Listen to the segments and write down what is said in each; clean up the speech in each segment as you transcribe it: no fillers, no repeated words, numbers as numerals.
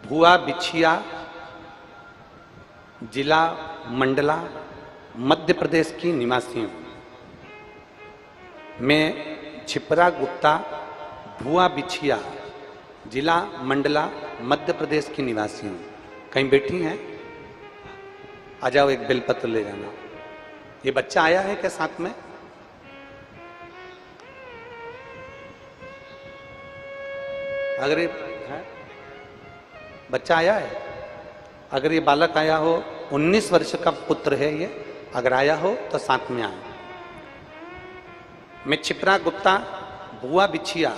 भुआ बिछिया, जिला मंडला, मध्य प्रदेश की निवासी हूँ। मैं छिपरा गुप्ता, भुआ बिछिया, जिला मंडला, मध्य प्रदेश की निवासी हूँ। कहीं बैठी हैं? आ जाओ, एक बेलपत्र ले जाना। ये बच्चा आया है क्या साथ में? अगर ये बच्चा आया है, अगर ये बालक आया हो, 19 वर्ष का पुत्र है ये, अगर आया हो तो साथ में आए। मैं छिपरा गुप्ता, भुआ बिछिया,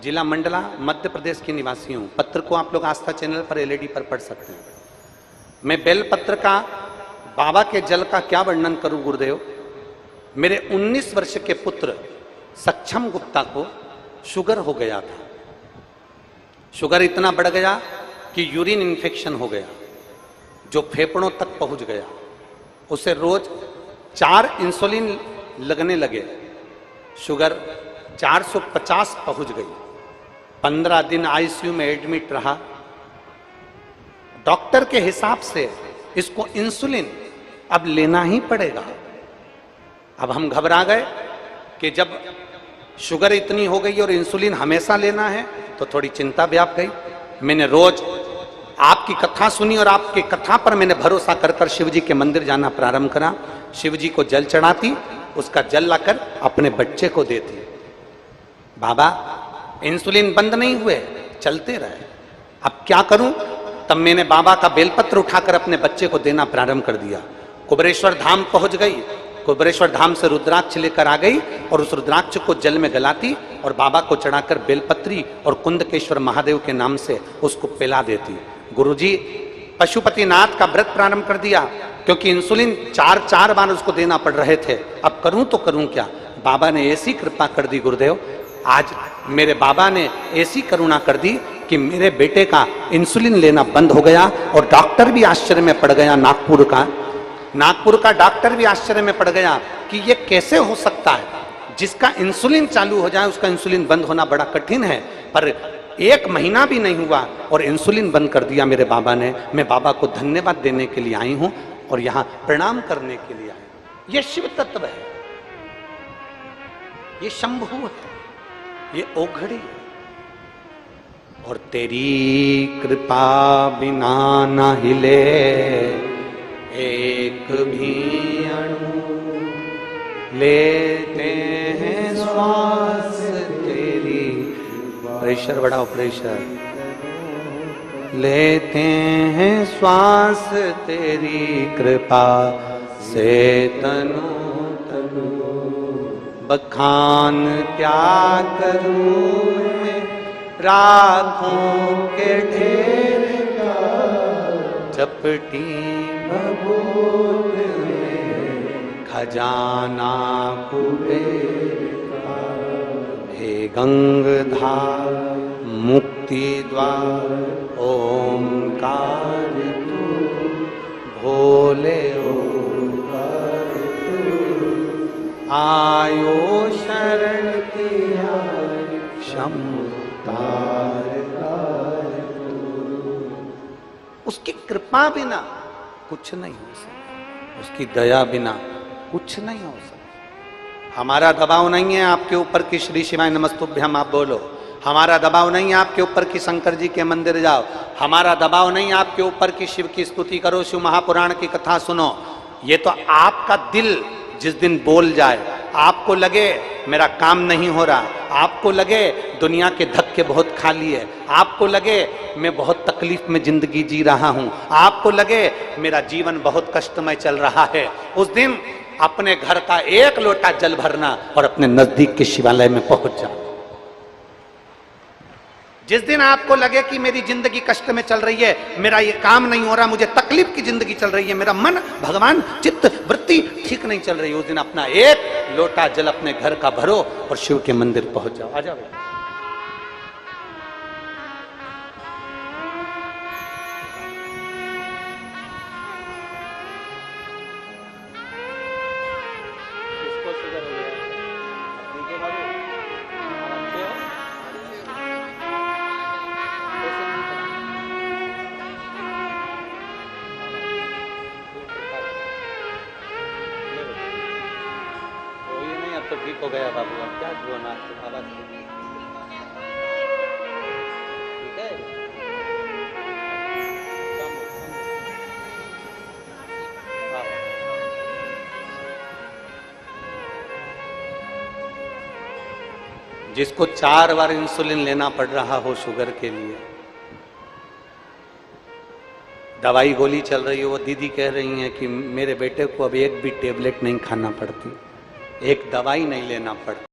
जिला मंडला, मध्य प्रदेश की निवासी हूं। पत्र को आप लोग आस्था चैनल पर एलईडी पर पढ़ सकते हैं। मैं बेलपत्र का, बाबा के जल का क्या वर्णन करूं गुरुदेव। मेरे 19 वर्ष के पुत्र सक्षम गुप्ता को शुगर हो गया था। शुगर इतना बढ़ गया कि यूरिन इन्फेक्शन हो गया, जो फेफड़ों तक पहुंच गया। उसे रोज 4 इंसुलिन लगने लगे। शुगर 450 पहुंच गई। 15 दिन आईसीयू में एडमिट रहा। डॉक्टर के हिसाब से इसको इंसुलिन अब लेना ही पड़ेगा। अब हम घबरा गए कि जब शुगर इतनी हो गई और इंसुलिन हमेशा लेना है तो थोड़ी चिंता व्याप गई। मैंने रोज आपकी कथा सुनी और आपकी कथा पर मैंने भरोसा कर कर शिव जी के मंदिर जाना प्रारंभ करा। शिव जी को जल चढ़ाती, उसका जल लाकर अपने बच्चे को देती। बाबा इंसुलिन बंद नहीं हुए, चलते रहे। अब क्या करूं? तब मैंने बाबा का बेलपत्र उठाकर अपने बच्चे को देना प्रारंभ कर दिया। कुबेरेश्वर धाम पहुंच गई। कुबेरेश्वर धाम से रुद्राक्ष लेकर आ गई और उस रुद्राक्ष को जल में गलाती और बाबा को चढ़ाकर बेलपत्री और कुंदकेश्वर महादेव के नाम से उसको पिला देती। गुरुजी पशुपतिनाथ का व्रत प्रारंभ कर दिया, क्योंकि इंसुलिन 4 बार उसको देना पड़ रहे थे। अब करूं तो करूं क्या? बाबा ने ऐसी कृपा कर दी गुरुदेव, आज मेरे बाबा ने ऐसी करुणा कर दी कि मेरे बेटे का इंसुलिन लेना बंद हो गया। और डॉक्टर भी आश्चर्य में पड़ गया, नागपुर का डॉक्टर भी आश्चर्य में पड़ गया कि ये कैसे हो सकता है। जिसका इंसुलिन चालू हो जाए उसका इंसुलिन बंद होना बड़ा कठिन है, पर 1 महीना भी नहीं हुआ और इंसुलिन बंद कर दिया मेरे बाबा ने। मैं बाबा को धन्यवाद देने के लिए आई हूं और यहां प्रणाम करने के लिए आई हूं। ये शिव तत्व है, ये शंभु है, ये ओघड़ी है। और तेरी कृपा बिना न हिले एक भी अणु, लेते हैं श्वास तेरी, प्रेशर बढ़ाओ प्रेशर, लेते हैं श्वास तेरी कृपा से तनु तनु। बखान क्या करूं मैं राखों के ढेर का, चपटी भभूत में खजाना कुबेर का। हे गंगधार मुक्ति द्वार ओंकार तू, भोले ओंकार तू। आयो शरण किया शंभु तार तार तू। उसकी कृपा बिना कुछ नहीं हो सकता, उसकी दया बिना कुछ नहीं हो सकता। हमारा दबाव नहीं है आपके ऊपर कि श्री शिवाय नमस्तुभ्यम आप बोलो। हमारा दबाव नहीं है आपके ऊपर कि शंकर जी के मंदिर जाओ। हमारा दबाव नहीं है आपके ऊपर कि शिव की स्तुति करो, शिव महापुराण की कथा सुनो। ये तो आपका दिल जिस दिन बोल जाए, आपको लगे मेरा काम नहीं हो रहा, आपको लगे दुनिया के धक्के बहुत खा लिए, आपको लगे मैं बहुत तकलीफ में जिंदगी जी रहा हूं, आपको लगे मेरा जीवन बहुत कष्टमय चल रहा है, उस दिन अपने घर का 1 लोटा जल भरना और अपने नजदीक के शिवालय में पहुंच जाना। जिस दिन आपको लगे कि मेरी जिंदगी कष्ट में चल रही है, मेरा ये काम नहीं हो रहा, मुझे तकलीफ की जिंदगी चल रही है, मेरा मन भगवान चित्त वृत्ति ठीक नहीं चल रही, उस दिन अपना 1 लोटा जल अपने घर का भरो और शिव के मंदिर पहुंच जाओ। आ जाओ। हो गया बाबू, अब क्या रोना, आवाज ठीक है, कम हो, कम हो। हाँ। जिसको 4 बार इंसुलिन लेना पड़ रहा हो शुगर के लिए, दवाई गोली चल रही है, वो दीदी कह रही हैं कि मेरे बेटे को अब एक भी टेबलेट नहीं खाना पड़ती, एक दवाई नहीं लेना पड़ती।